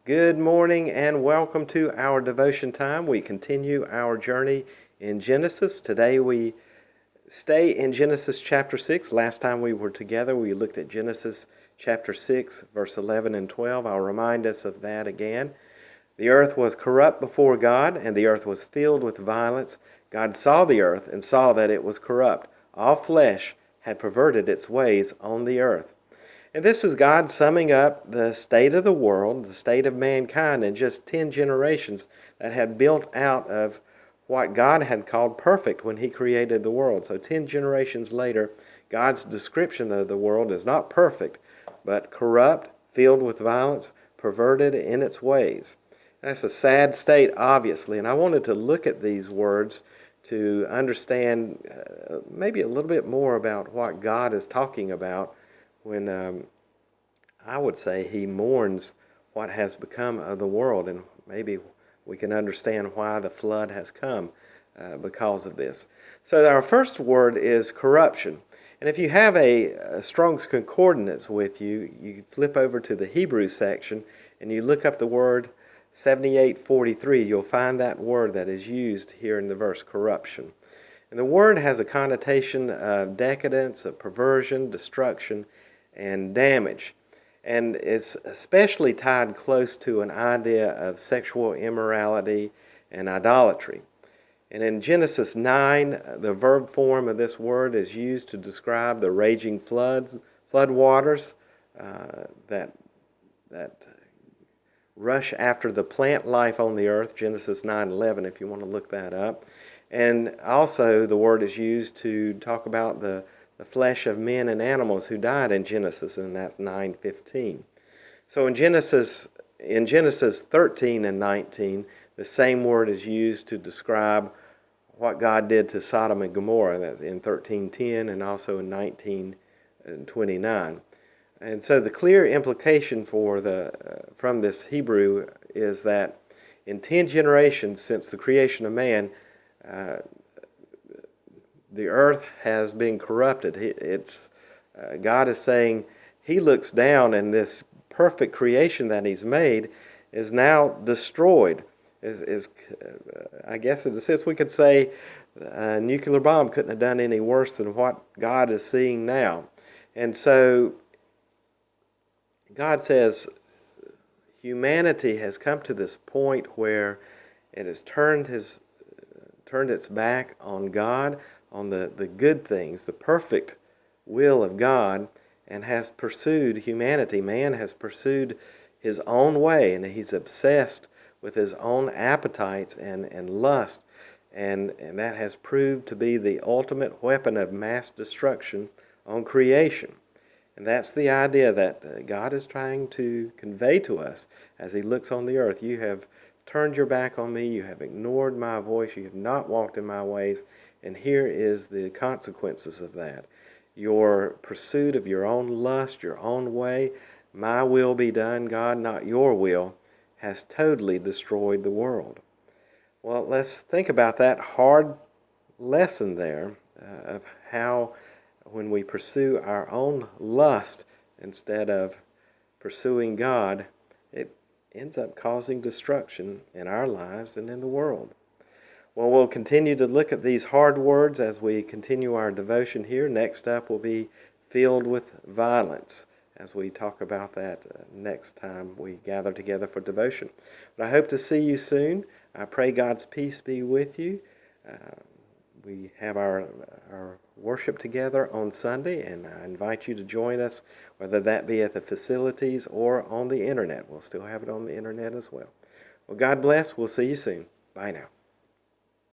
Good morning and welcome to our devotion time. We continue our journey in Genesis. Today we stay in Genesis chapter 6. Last time we were together, we looked at Genesis chapter 6, verse 11 and 12. I'll remind us of that again. The earth was corrupt before God, and the earth was filled with violence. God saw the earth and saw that it was corrupt. All flesh had perverted its ways on the earth. And this is God summing up the state of the world, the state of mankind in just 10 generations that had built out of what God had called perfect when He created the world. So 10 generations later, God's description of the world is not perfect, but corrupt, filled with violence, perverted in its ways. That's a sad state, obviously, and I wanted to look at these words to understand maybe a little bit more about what God is talking about when I would say He mourns what has become of the world, and maybe we can understand why the flood has come because of this. So our first word is corruption. And if you have a Strong's Concordance with you, you flip over to the Hebrew section and you look up the word 7843, you'll find that word that is used here in the verse, corruption. And the word has a connotation of decadence, of perversion, destruction, and damage. And it's especially tied close to an idea of sexual immorality and idolatry. And in Genesis 9, the verb form of this word is used to describe the raging floodwaters that rush after the plant life on the earth, Genesis 9:11, if you want to look that up. And also the word is used to talk about the flesh of men and animals who died in Genesis, and that's 9:15. So in Genesis 13 and 19, the same word is used to describe what God did to Sodom and Gomorrah. That's in 13:10 and also in 19:29. And so the clear implication from this Hebrew is that in 10 generations since the creation of man, the earth has been corrupted. God is saying He looks down, and this perfect creation that He's made is now destroyed. I guess in a sense we could say a nuclear bomb couldn't have done any worse than what God is seeing now. And so God says humanity has come to this point where it has turned its back on God, on the good things, the perfect will of God, and has pursued humanity. Man has pursued his own way, and he's obsessed with his own appetites and lust, and that has proved to be the ultimate weapon of mass destruction on creation. And that's the idea that God is trying to convey to us as He looks on the earth. You have turned your back on me, you have ignored my voice, you have not walked in my ways, and here is the consequences of that. Your pursuit of your own lust, your own way, my will be done, God, not your will, has totally destroyed the world. Well, let's think about that hard lesson there of how when we pursue our own lust instead of pursuing God, it ends up causing destruction in our lives and in the world. Well, we'll continue to look at these hard words as we continue our devotion here. Next up will be filled with violence, as we talk about that next time we gather together for devotion. But I hope to see you soon. I pray God's peace be with you. We have our worship together on Sunday, and I invite you to join us, whether that be at the facilities or on the internet. We'll still have it on the internet as well. Well, God bless. We'll see you soon. Bye now.